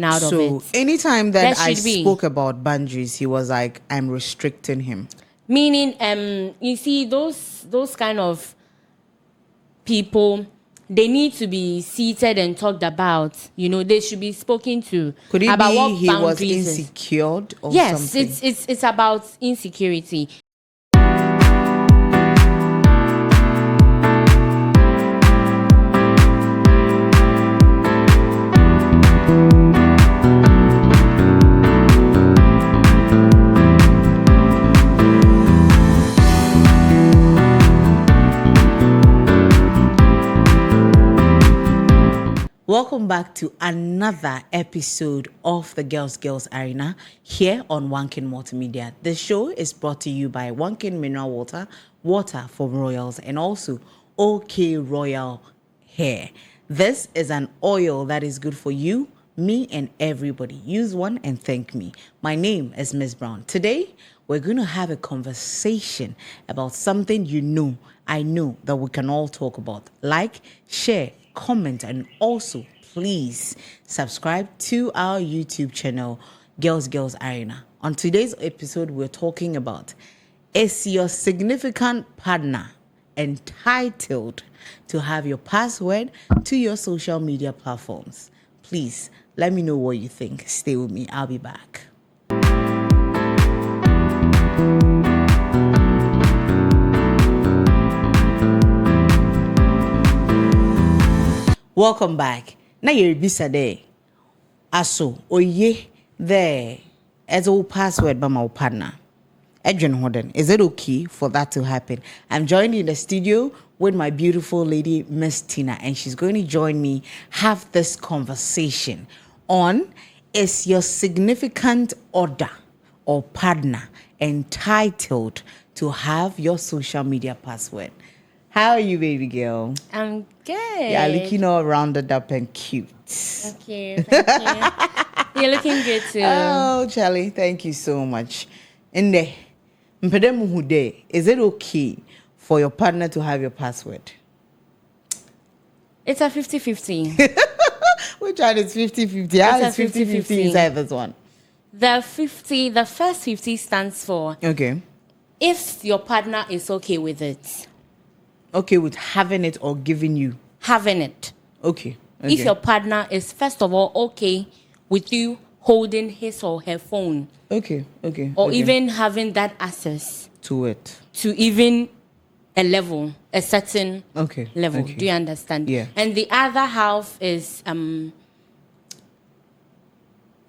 out of it. So anytime that There I should be. spoke about boundaries, he was like, I'm restricting him. Meaning, you see, those kind of people, they need to be seated and talked about. You know, they should be spoken to. Could it about be what he was boundaries is. insecure or Yes, something? it's about insecurity. Welcome back to another episode of the Girls Arena here on 𝐂𝐇𝐀𝐏𝐄 Multimedia. The show is brought to you by 𝐂𝐇𝐀 Mineral Water, water for royals, and also 𝐂𝐇𝐀 Royal Hair. This is an oil that is good for you, me, and everybody. Use one and thank me. My name is Miss Brown. Today, we're going to have a conversation about something I know that we can all talk about. Like, share, comment, and also please subscribe to our YouTube channel, Girls Arena. On today's episode, we're talking about, is your significant partner entitled to have your password to your social media platforms? Please let me know what you think. Stay with me. I'll be back. Welcome back. Now you're bisa there. Aso oye there as a password by my partner. Adrian Holden, is it okay for that to happen? I'm joined in the studio with my beautiful lady, Miss Tina, and she's going to join me have this conversation on, is your significant other or partner entitled to have your social media password? How are you, baby girl? I'm good. Yeah, looking all rounded up and cute. Thank you. You're looking good too. Oh, Charlie, thank you so much. And is it okay for your partner to have your password? It's a 50-50. Which one is 50-50? How is 50-50 inside this one? The first 50 stands for Okay. if your partner is okay with it. Okay, with having it or giving you? Having it. Okay. If your partner is, first of all, okay with you holding his or her phone. Okay. Or even having that access. To it. To even a certain level. Okay. Do you understand? Yeah. And the other half is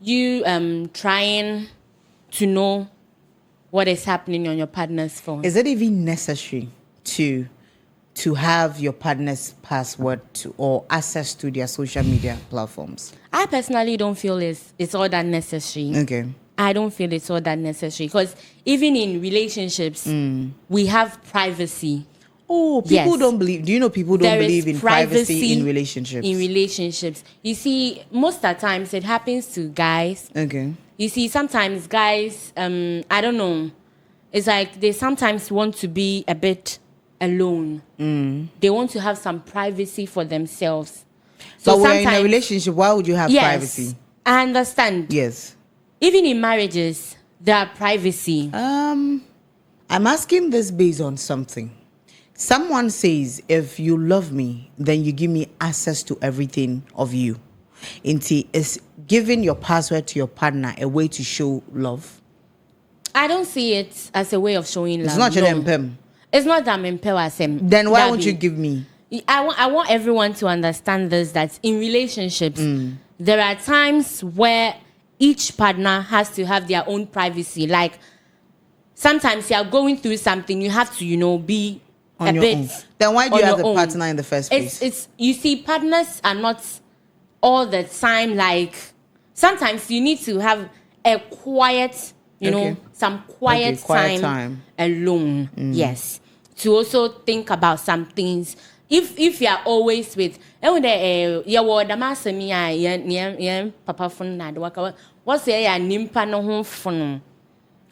you trying to know what is happening on your partner's phone. Is it even necessary to have your partner's password or access to their social media platforms? I personally don't feel it's all that necessary. Okay. I don't feel it's all that necessary because even in relationships, we have privacy. Oh, people don't believe. Do you know people don't believe in privacy in relationships? In relationships, you see, most of the times it happens to guys. Okay. You see, sometimes guys, I don't know. It's like they sometimes want to be a bit alone. They want to have some privacy for themselves. So but we're in a relationship. Why would you have privacy? I understand. Yes. Even in marriages, there are privacy. I'm asking this based on something. Someone says, if you love me, then you give me access to everything of you. Is giving your password to your partner a way to show love? I don't see it as a way of showing love. It's not no. It's not that I'm empowered. Then why won't you give me? I want everyone to understand this, that in relationships, there are times where each partner has to have their own privacy. Like, sometimes you are going through something, you have to, be on a bit own. Then why do you have the partner in the first place? It's you see, partners are not all the time like. Sometimes you need to have a quiet, some quiet time alone. Yes, to also think about some things. If you are always with, papa phone na do waka. What's nimpa no ho phone?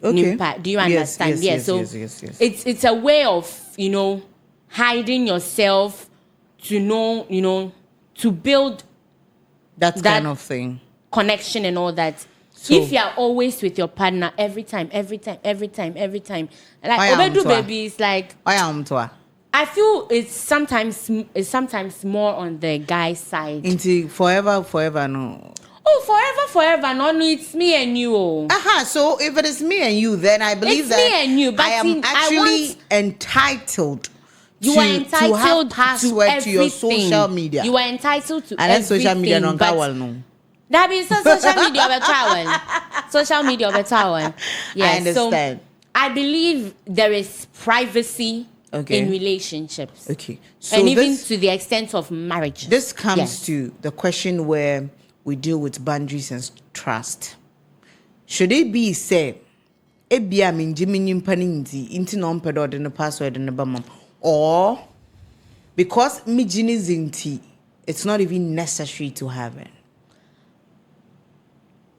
Nimpa, do you understand? Yes. So it's a way of hiding yourself to know to build that kind of thing. connection and all that. So, if you are always with your partner every time, like Obedu baby is like. I feel it's sometimes more on the guy's side. Into forever, no. Oh, forever, no, it's me and you. So if it is me and you, then I believe it's that me and you, but I am actually entitled. You are entitled to have password to your social media. You are entitled to and everything. Social media no that means social media of a travel. Social media of a travel. Yes, I understand. So I believe there is privacy in relationships. Okay. So and even to the extent of marriage. This comes to the question where we deal with boundaries and trust. Should it be said, password or because it's not even necessary to have it?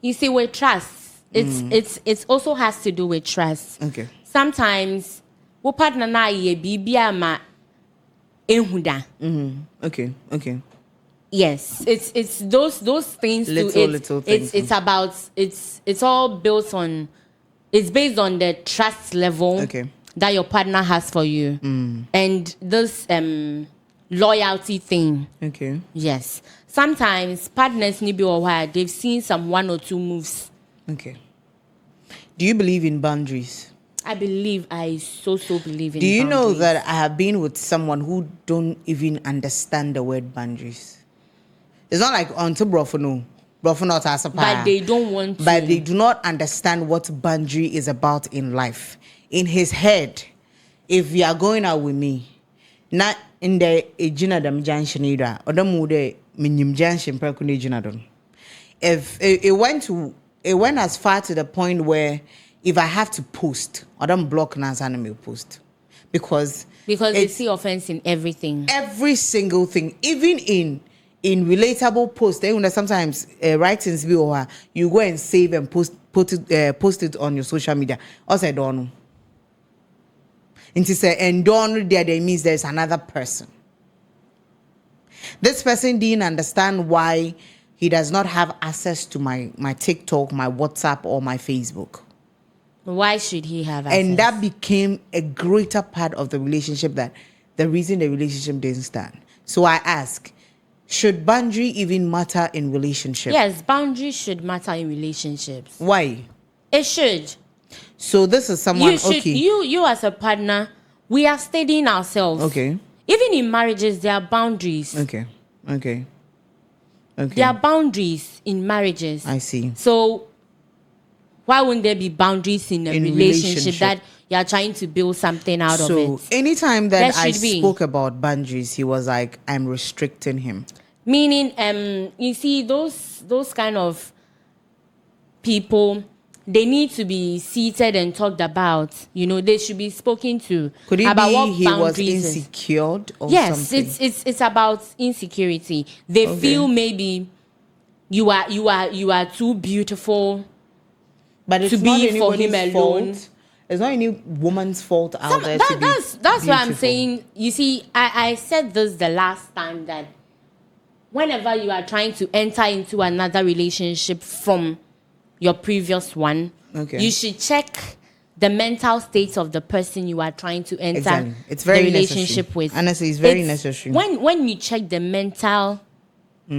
You see, with trust, it's also has to do with trust. Okay. Sometimes wo partner na ye bibia ma ehuda. Okay. Yes, it's those things. Little things. It's all built on. It's based on the trust level that your partner has for you, and this loyalty thing. Okay. Yes. Sometimes partners need be aware they've seen some 1 or 2 moves. Okay. Do you believe in boundaries? I believe I so believe in. Do you boundaries. know that I have been with someone who don't even understand the word boundaries? It's not like on to Brofono not as a but they don't want to. But they do not understand what boundary is about in life. In his head, if you are going out with me, not in the ejina dam junction either, or the mood minim junction prekune ejina don. If it went as far to the point where if I have to post, I don't block Nan's post. Because they see offense in everything. Every single thing. Even in relatable posts, sometimes writings be over, you go and save and post it on your social media. Also, I don't know. And to say, and don't there means there's another person. This person didn't understand why he does not have access to my TikTok, my WhatsApp, or my Facebook. Why should he have access? And that became a greater part of the relationship, that the reason the relationship didn't stand. So I ask, should boundary even matter in relationships? Yes, boundaries should matter in relationships. Why? It should. So this is someone, you as a partner, we are studying ourselves. Okay. Even in marriages, there are boundaries. Okay. There are boundaries in marriages. I see. So why wouldn't there be boundaries in a relationship that you are trying to build something out of it? So anytime that I spoke about boundaries, he was like, I'm restricting him. Meaning, you see, those kind of people, they need to be seated and talked about. You know, they should be spoken to. Could it about be what he was insecure or something? Yes, it's about insecurity. They feel maybe you are too beautiful. But it's to not be for him alone. Fault. It's not any woman's fault out there. That's what I'm saying. You see, I said this the last time, that whenever you are trying to enter into another relationship from your previous one, you should check the mental state of the person you are trying to enter it's very the relationship with. Honestly, it's very necessary. When you check the mental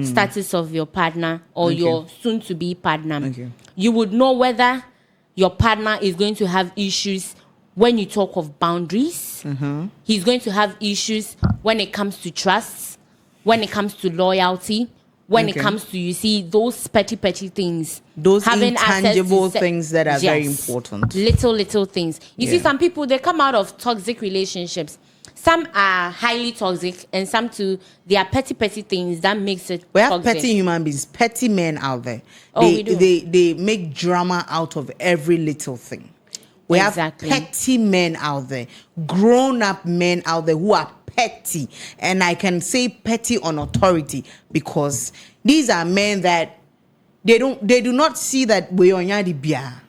status of your partner or your soon-to-be partner, you would know whether your partner is going to have issues when you talk of boundaries. He's going to have issues when it comes to trust, when it comes to loyalty, when it comes to, you see, those petty things. Those intangible things that are very important. Little things. You see, some people, they come out of toxic relationships. Some are highly toxic, and some too, they are petty things that makes it We have toxic. petty human beings, petty men out there. We do. They make drama out of every little thing. We have petty men out there, grown-up men out there who are petty. And I can say petty on authority because these are men that they do not see that we are bia.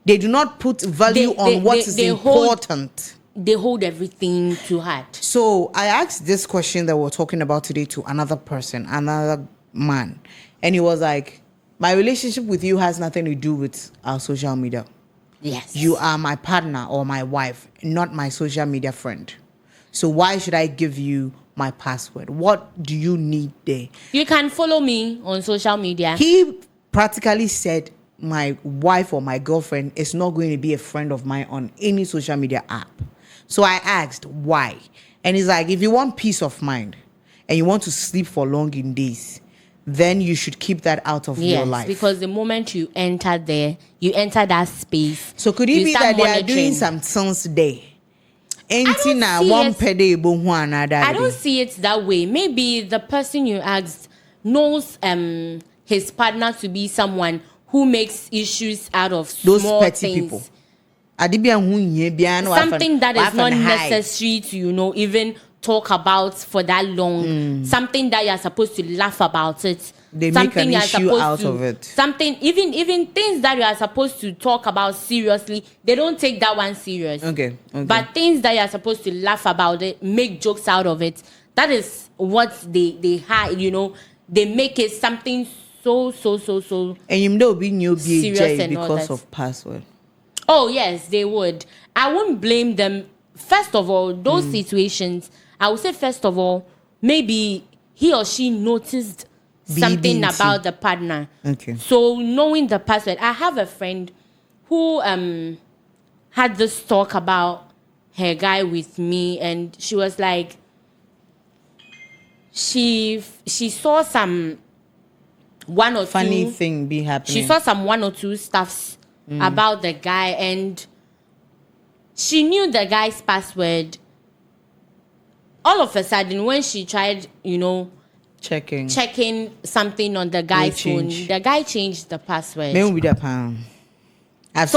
They do not put value on what is important. They hold everything too hard. So I asked this question that we're talking about today to another person, another man. And he was like, My relationship with you has nothing to do with our social media. Yes. You are my partner or my wife, not my social media friend. So why should I give you my password? What do you need there? You can follow me on social media. He practically said my wife or my girlfriend is not going to be a friend of mine on any social media app. So I asked why. And he's like, if you want peace of mind and you want to sleep for long in days, then you should keep that out of your life. Because the moment you enter there, you enter that space. So could it be that they are doing some things there? I don't see it that way. Maybe the person you asked knows his partner to be someone who makes issues out of those small petty things. people. Something that is not necessary to, even talk about for that long. Something that you're supposed to laugh about it. They make an issue out of it. Something, even things that you are supposed to talk about seriously, they don't take that one serious. Okay. But things that you are supposed to laugh about it, make jokes out of it, that is what they hide, they make it something so and you know being new serious because of password. Oh yes, they would. I wouldn't blame them. First of all, those situations, I would say first of all, maybe he or she noticed something about the partner. Okay. So knowing the password, I have a friend who had this talk about her guy with me, and she was like, she saw some one or funny two thing be happening. She saw some one or two stuffs about the guy, and she knew the guy's password. All of a sudden, when she tried, checking something on the guy's phone, the guy changed the password. So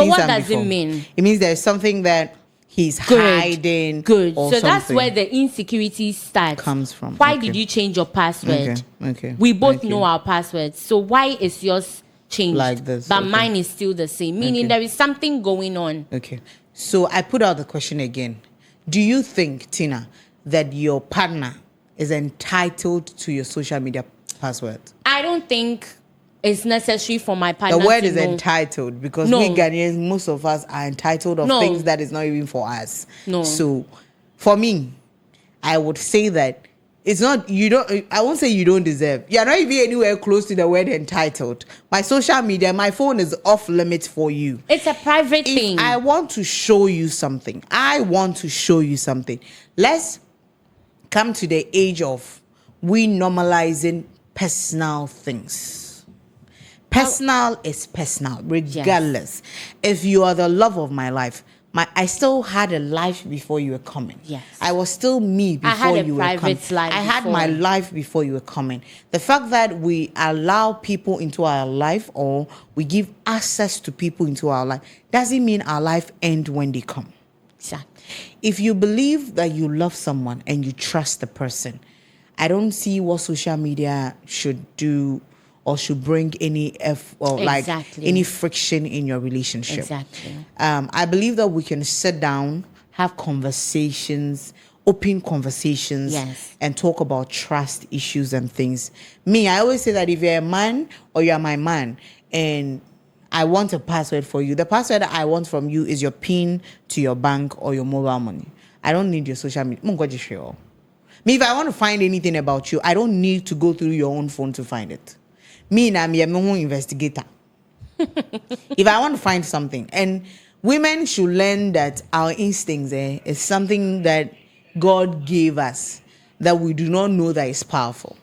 what does it mean? It means there's something that he's hiding. Good. So that's where the insecurity comes from. Why did you change your password? Okay. We both know our passwords. So why is yours changed? Like this. But mine is still the same. Meaning there is something going on. Okay. So I put out the question again. Do you think, Tina, that your partner is entitled to your social media password? I don't think it's necessary for my partner. The word is entitled, because we Ghanaians, most of us are entitled of things that is not even for us. So for me, I would say that it's not, I won't say you don't deserve. You're not even anywhere close to the word entitled. My social media, my phone is off limits for you. It's a private thing. I want to show you something. Let's come to the age of we normalizing personal things. Personal is personal, regardless. If you are the love of my life, I still had a life before you were coming. Yes. I was still me before you were coming. I had my life before you were coming. The fact that we allow people into our life, or we give access to people into our life, doesn't mean our life ends when they come. Exactly. If you believe that you love someone and you trust the person, I don't see what social media should do or should bring any any friction in your relationship. Exactly. I believe that we can sit down, have conversations, open conversations, and talk about trust issues and things. I always say that if you're a man or you're my man and I want a password for you, the password that I want from you is your PIN to your bank or your mobile money. I don't need your social media. If I want to find anything about you, I don't need to go through your own phone to find it. I'm your investigator. If I want to find something, and women should learn that our instincts is something that God gave us, that we do not know that is powerful.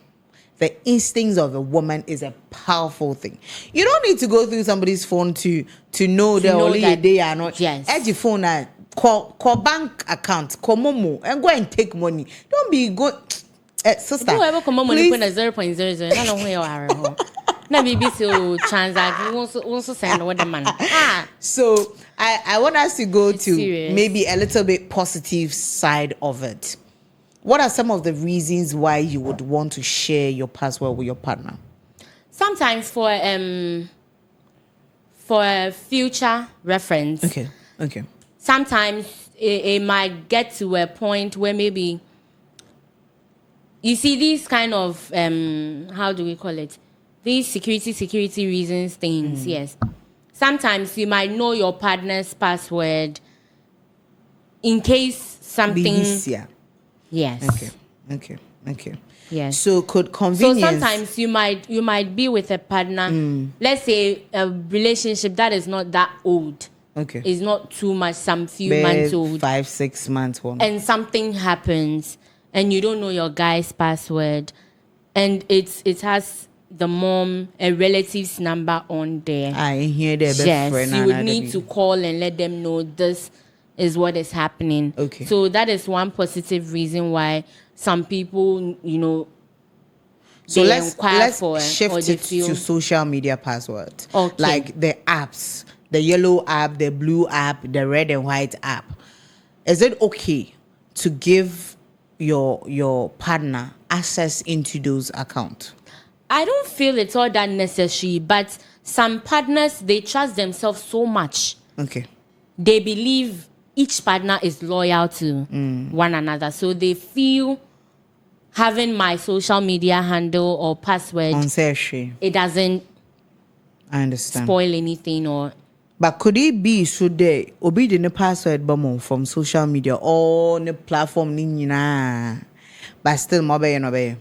The instincts of a woman is a powerful thing. You don't need to go through somebody's phone to know that only they are not. Yes. At your phone, call bank account, call Momo, and go and take money. Don't be good. Sister, don't ever come money when 0.00. I don't know where you are. Now BBC transact. We also send what the money. So I want us to go to serious. Maybe a little bit positive side of it. What are some of the reasons why you would want to share your password with your partner? Sometimes for a future reference. Okay. Sometimes it might get to a point where maybe you see these kind of how do we call it? these security reasons things, yes. Sometimes you might know your partner's password in case something. Yes. Okay. Yes. So could convenience. So sometimes you might be with a partner. Let's say a relationship that is not that old. Okay. It's not too much. Some few months old. 5-6 months. And something happens, and you don't know your guy's password, and it has the mom, a relative's number on there. I hear that. Yes, you would need to call and let them know this is what is happening. Okay. So that is one positive reason why some people, so let's for shift it to social media passwords. Okay. Like the apps, the yellow app, the blue app, the red and white app. Is it okay to give your partner access into those accounts? I don't feel it's all that necessary, but some partners, they trust themselves so much. Okay. They believe each partner is loyal to one another. So they feel having my social media handle or password, it doesn't spoil anything. But could it be so they obey the password from social media or the platform but still mobile?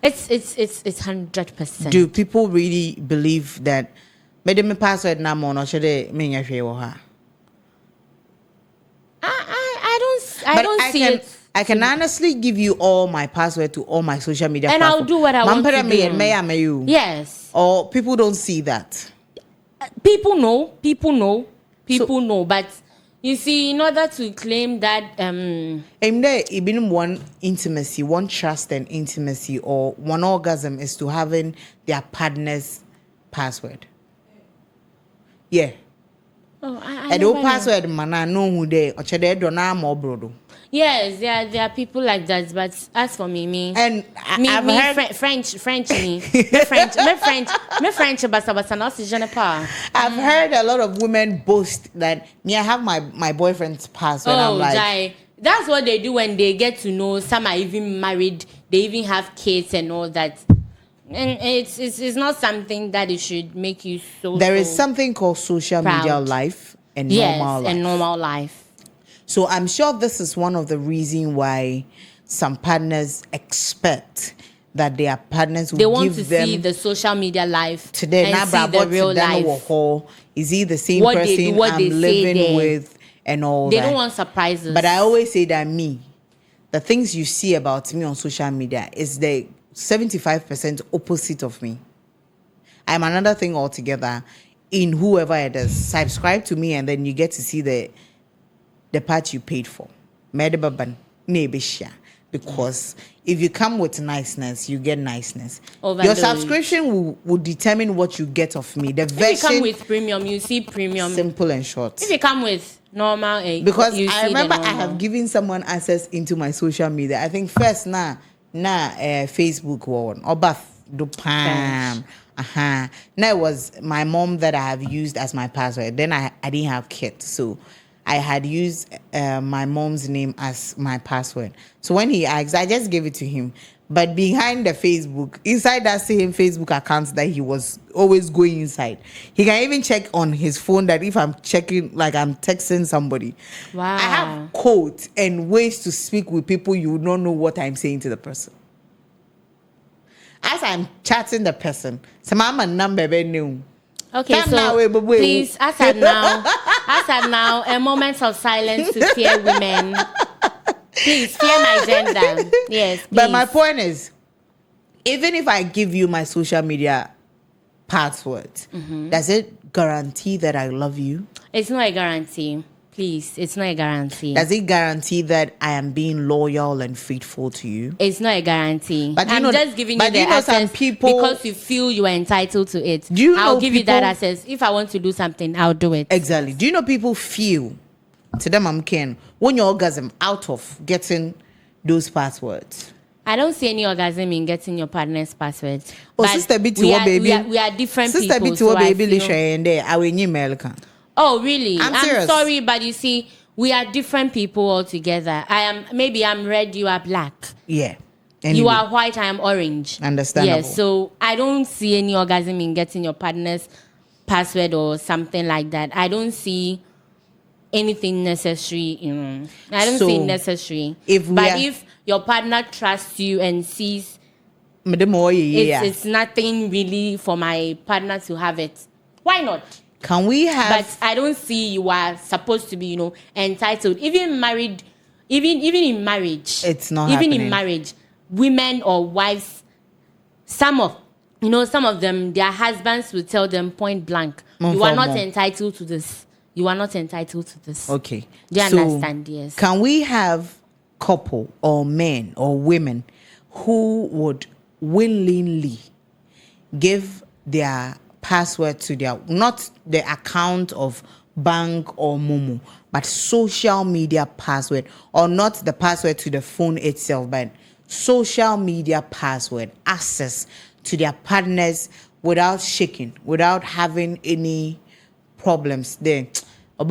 It's 100%. Do people really believe that me password na mo no should they me I don't see it. I can honestly give you all my password to all my social media and platforms. I'll do what I want to do. Yes. Or people don't see that. People know, but you see, in order to claim that there even one intimacy, one trust and intimacy, or one orgasm is to having their partner's password. Yeah. Oh, and the password man I know who they or brodo. Yes, there are people like that, but as for me, and I've heard French, me French, I've heard a lot of women boast that I have my boyfriend's password. Oh, I'm like, that's what they do when they get to know. Some are even married. They even have kids and all that. And it's not something that it should make you so. There is something called social media life and normal life. And normal life. So I'm sure this is one of the reasons why some partners expect that their partners will want give to them see the social media life today. And see the real life. Is he the same person I'm living with and all they that? They don't want surprises. But I always say that the things you see about me on social media is the 75% opposite of me. I'm another thing altogether in whoever it is. Subscribe to me and then you get to see the part you paid for. Because if you come with niceness, you get niceness. Your subscription will determine what you get of me. If you come with premium, you see premium. Simple and short. If you come with normal, because I remember I have given someone access into my social media. I think first Facebook one or do pam. Now it was my mom that I have used as my password. Then I didn't have kids, so I had used my mom's name as my password. So when he asked, I just gave it to him. But behind the Facebook, inside that same Facebook account that he was always going inside, he can even check on his phone that if I'm checking, like I'm texting somebody. Wow. I have codes and ways to speak with people you don't know what I'm saying to the person. As I'm chatting the person, some number new. Okay, so please, as at now, a moment of silence to fear women. Please, fear my gender. Yes, please. But my point is, even if I give you my social media password, does it guarantee that I love you? It's not a guarantee. Please, it's not a guarantee. Does it guarantee that I am being loyal and faithful to you? It's not a guarantee. But I'm just giving you the access because you feel you are entitled to it. I'll give you that access. If I want to do something, I'll do it. Exactly. Do you know people feel, to them I'm Ken, when your orgasm out of getting those passwords? I don't see any orgasm in getting your partner's passwords. Oh, sister BT, baby. We are different people. Sister BT, baby, I will email. Oh, really? I'm serious. Sorry, but you see, we are different people altogether. I'm red, you are black. Yeah. Anyway. You are white, I am orange. Understandable. Yes, so I don't see any orgasm in getting your partner's password or something like that. I don't see anything necessary. I don't see it necessary. If your partner trusts you and sees it's nothing really for my partner to have it, why not? Can we have? But I don't see you are supposed to be, entitled. Even married, even in marriage, it's not even happening. in marriage, women or wives, some of them, their husbands will tell them point blank, you are not entitled to this. You are not entitled to this. Okay. Do you understand? Yes. Can we have couple or men or women who would willingly give their password to their, not the account of bank or Momo, but social media password, or not the password to the phone itself, but social media password access to their partners without shaking, without having any problems there? Can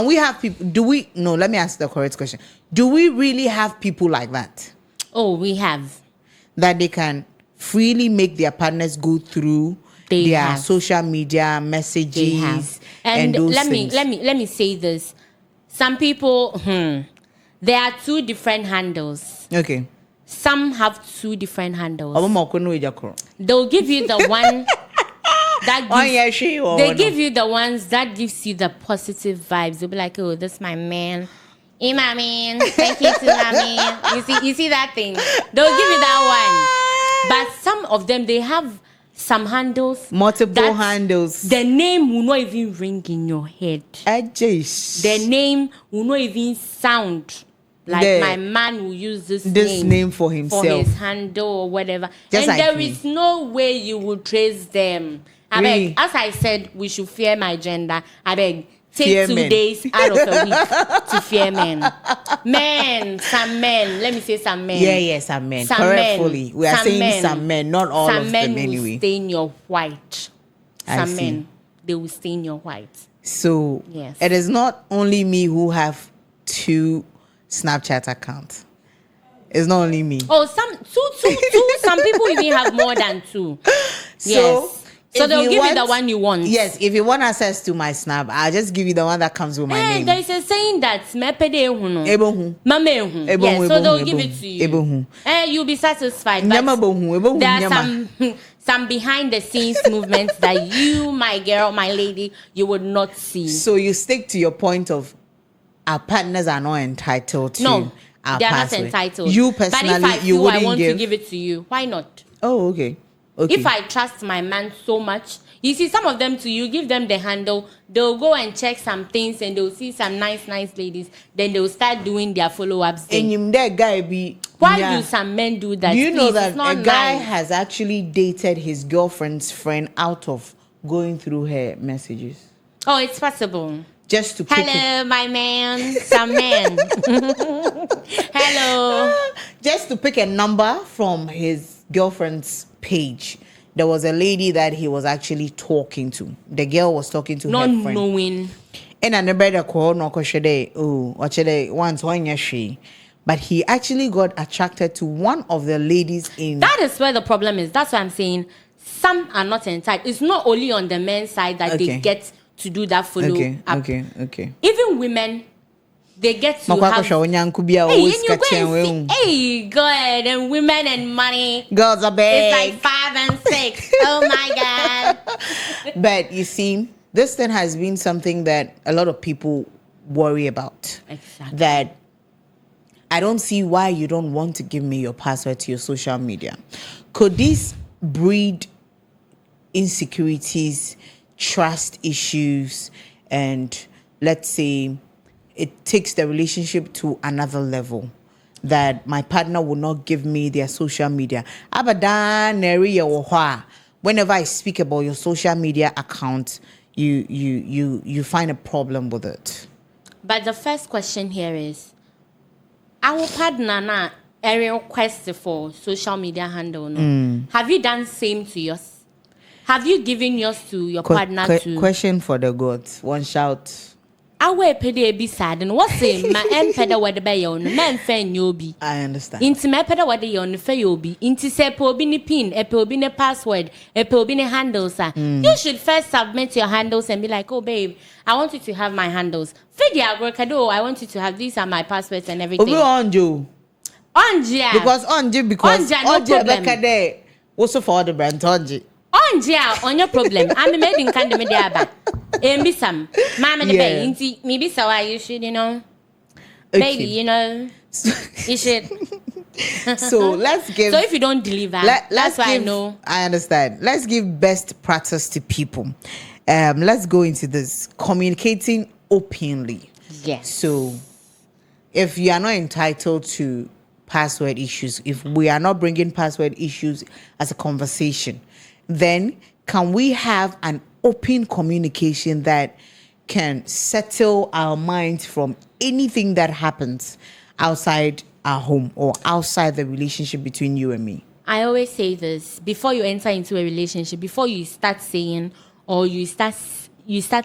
we have people? Let me ask the correct question. Do we really have people like that? Oh, we have. That they can freely make their partners go through their social media messages and those things. Let me say this. Some people, there are two different handles. Okay. Some have two different handles. They'll give you the one that gives, give you the ones that gives you the positive vibes. They'll be like, oh, this is my man. Hey, my man. Thank you to my man. You see that thing? They'll give you that one. But some of them, they have some handles. Multiple handles. The name will not even ring in your head. The name will not even sound like my man will use this name for himself. For his handle or whatever. And like there is no way you will trace them. I beg, as I said, we should fear my gender. I beg, take 2 days out of a week to fear men. Some men. Let me say some men. Yeah, some men. Correctly. We are saying some men, not all of them anyway. Some men will stain your white. Some men, they will stain your white. So, yes. It is not only me who have 2 Snapchat accounts. It's not only me. Oh, two. Some people even have more than 2. Yes. So they'll give you the one you want. Yes, if you want access to my Snap, I'll just give you the one that comes with my name. There is a saying that yes, so they'll give it to you. You'll be satisfied. But there are some behind the scenes movements that you, my girl, my lady, you would not see. So you stick to your point of our partners are not entitled to our they're password. Not entitled. You personally, but if I feel I want to give it to you, why not? Oh, okay. If I trust my man so much, you see, some of them you give them the handle, they'll go and check some things and they'll see some nice ladies, then they'll start doing their follow-ups. And that guy be... Why do some men do that? Do you know that a guy has actually dated his girlfriend's friend out of going through her messages? Oh, it's possible. Just to pick hello, my man. Some man. Hello. Just to pick a number from his girlfriend's page. There was a lady that he was actually talking to. The girl was talking to her friend. Not knowing. And I never called no but he actually got attracted to one of the ladies in... That is where the problem is. That's why I'm saying some are not entitled. It's not only on the men's side that they get to do that follow up. Okay. Even women, they get to have... Hey, go ahead. And women and money. Girls are big. It's like 5 and 6. Oh, my God. But you see, this thing has been something that a lot of people worry about. Exactly. That I don't see why you don't want to give me your password to your social media. Could this breed insecurities, trust issues, and let's say it takes the relationship to another level, that my partner will not give me their social media? Whenever I speak about your social media account, you find a problem with it. But the first question here is, our partner na a request for social media handle. No? Have you done same to yours? Have you given yours to your partner too? Question for the gods. One shout. Awe pede be sad and what's it? My empeda where the bay on man fan you'll be. I understand. Into my peda where the on the you'll be. Into say pobini pin, a pobini password, a pobini handles. You should first submit your handles and be like, oh babe, I want you to have my handles. Fidia workado, I want you to have these are my passwords and everything. On you. Onja. Because no problem. Also for the brand Onji. Onja, on your problem. I'm made in kind of media. Be some mama the baby, maybe so you should, okay. Baby, you should. So let's give. So if you don't deliver, that's why I know. I understand. Let's give best practice to people. Let's go into this communicating openly. Yes. So if you are not entitled to password issues, if we are not bringing password issues as a conversation, then can we have an open communication that can settle our minds from anything that happens outside our home or outside the relationship between you and me? I always say this before you enter into a relationship, before you start saying or you start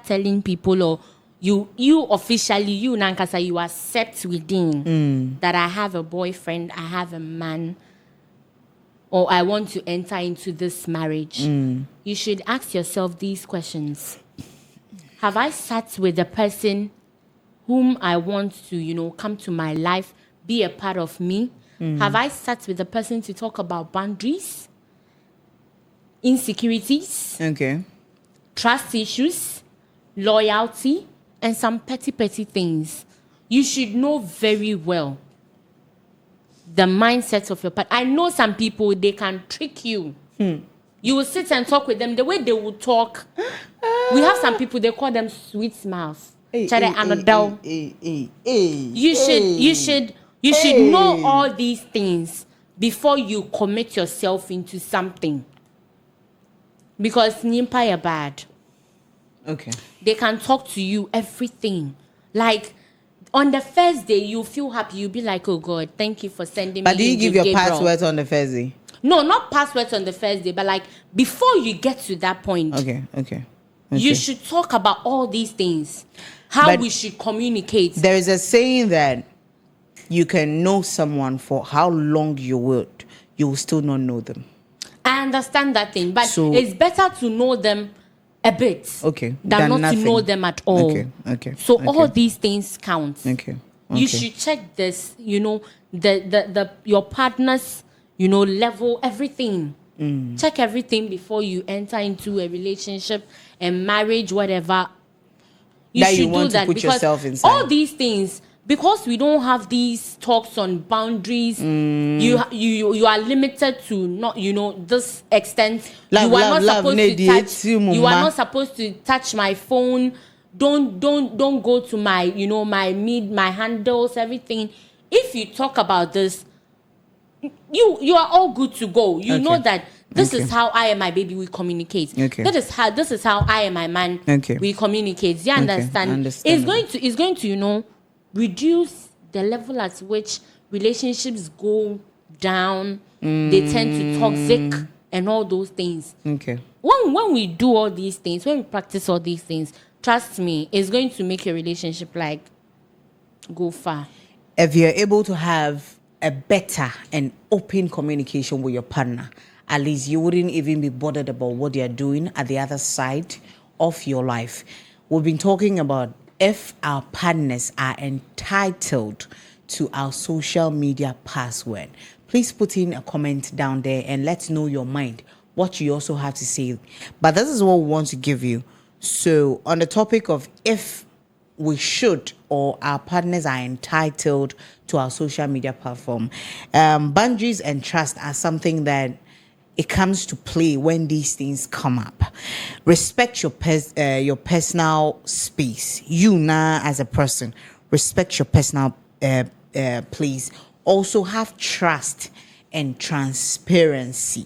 telling people or you officially, you Nankasa, you accept within that I have a boyfriend, I have a man, or I want to enter into this marriage, you should ask yourself these questions. Have I sat with the person whom I want to, come to my life, be a part of me? Have I sat with the person to talk about boundaries, insecurities, trust issues, loyalty, and some petty things? You should know very well the mindset of your partner. I know some people, they can trick you. You will sit and talk with them. The way they will talk, we have some people, they call them sweet mouth. You should know all these things before you commit yourself into something. Because Nimpa are bad. Okay. They can talk to you everything. Like on the first day, you feel happy. You'll be like, oh God, thank you for sending me. But do you give your passwords on the first day? No, not passwords on the first day, but like before you get to that point. Okay. You should talk about all these things. How we should communicate. There is a saying that you can know someone for how long you will still not know them. I understand that thing, but it's better to know them a bit than not nothing. To know them at all. So all these things count. You should check this, your partner's, level, everything. Check everything before you enter into a relationship, a marriage, whatever. You that should you want do that to put because yourself inside. All these things, because we don't have these talks on boundaries, you are limited to not, this extent. You are not supposed to touch. You are not supposed to touch my phone. Don't go to my, my handles, everything. If you talk about this, you are all good to go. You know that this is how I and my baby we communicate. This is how I and my man we communicate. Do you understand? It's going to reduce the level at which relationships go down. They tend to toxic and all those things. When we do all these things, when we practice all these things, trust me, it's going to make your relationship like go far. If you're able to have a better and open communication with your partner, at least you wouldn't even be bothered about what they're doing at the other side of your life. We've been talking about if our partners are entitled to our social media password. Please put in a comment down there and let's know your mind, what you also have to say. But this is what we want to give you. So on the topic of if we should or our partners are entitled to our social media platform, boundaries and trust are something that it comes to play when these things come up. Respect your personal space. You now as a person, respect your personal place. Also have trust and transparency.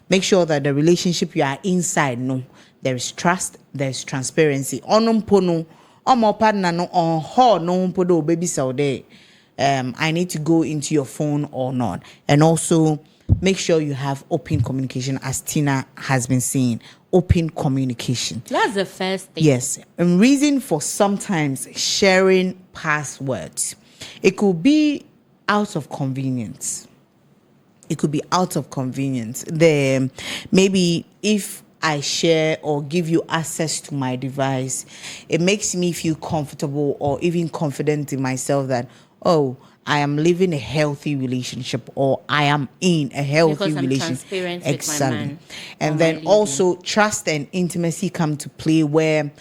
Make sure that the relationship you are inside, there is trust, there is transparency. I need to go into your phone or not. And also make sure you have open communication, as Tina has been saying. Open communication. That's the first thing. Yes. And reason for sometimes sharing passwords. It could be out of convenience. It could be out of convenience. Maybe if I share or give you access to my device, it makes me feel comfortable or even confident in myself that, oh, I am living a healthy relationship, or I am in a healthy relationship. Transparent with my man. And then also trust and intimacy come to play where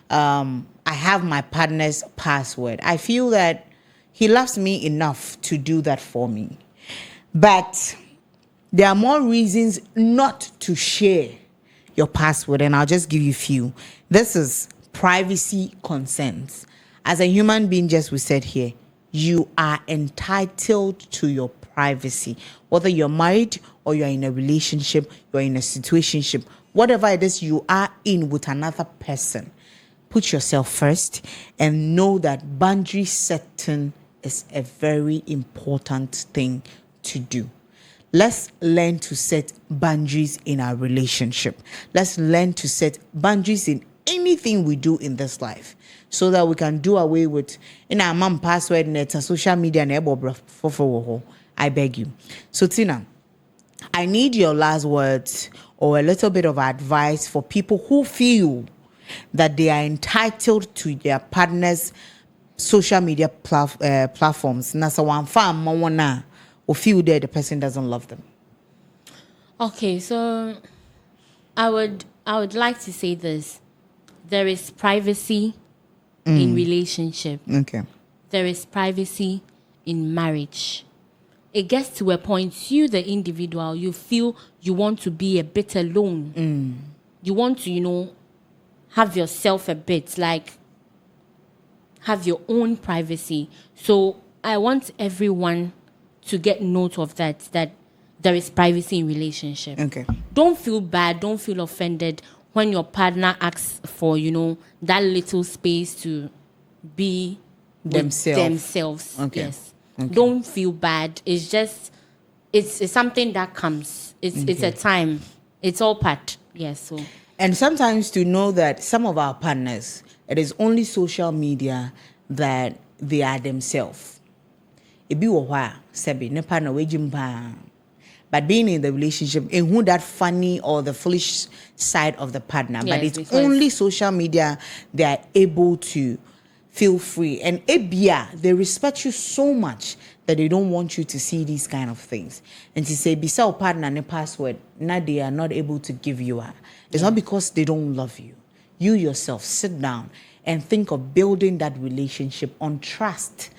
I have my partner's password. I feel that he loves me enough to do that for me. But there are more reasons not to share your password, and I'll just give you a few. This is privacy concerns. As a human being, just we said here, you are entitled to your privacy. Whether you're married or you're in a relationship, you're in a situationship, whatever it is you are in with another person, put yourself first and know that boundary setting is a very important thing to do. Let's learn to set boundaries in our relationship. Let's learn to set boundaries in anything we do in this life, so that we can do away with in our mom password net and social media and I beg you. So Tina, I need your last words or a little bit of advice for people who feel that they are entitled to their partner's social media platforms. Nasa one farm mawana or feel that the person doesn't love them. Okay, so I would like to say this. There is privacy in relationship. Okay. There is privacy in marriage. It gets to a point, you, the individual, you feel you want to be a bit alone. You want to, have yourself a bit, like have your own privacy. So I want everyone to get note of that there is privacy in relationship. Okay. Don't feel bad, don't feel offended when your partner asks for, that little space to be themselves. Okay. Yes. Okay. Don't feel bad. It's just, it's something that comes. It's a time. It's all part. Yes. So. And sometimes to know that some of our partners, it is only social media that they are themselves. It be ne partner but being in the relationship, in who that funny or the foolish side of the partner, yes, but it's only social media they are able to feel free. And they respect you so much that they don't want you to see these kind of things. And to say, beside partner and password, now they are not able to give you a. It's not because they don't love you. You yourself sit down and think of building that relationship on trust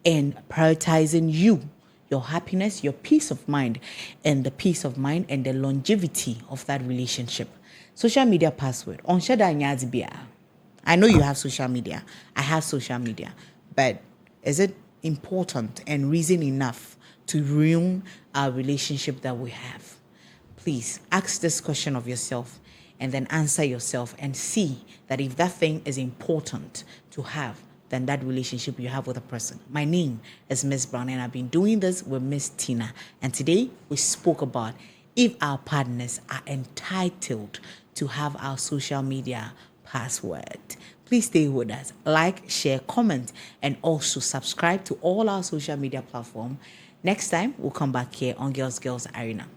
and prioritizing you, your happiness, your peace of mind, and the peace of mind and the longevity of that relationship. Social media password. I know you have social media. I have social media. But is it important and reason enough to ruin our relationship that we have? Please ask this question of yourself and then answer yourself and see that if that thing is important to have, than that relationship you have with a person. My name is Miss Brown, and I've been doing this with Miss Tina. And today we spoke about if our partners are entitled to have our social media password. Please stay with us. Like, share, comment, and also subscribe to all our social media platforms. Next time, we'll come back here on Girls Arena.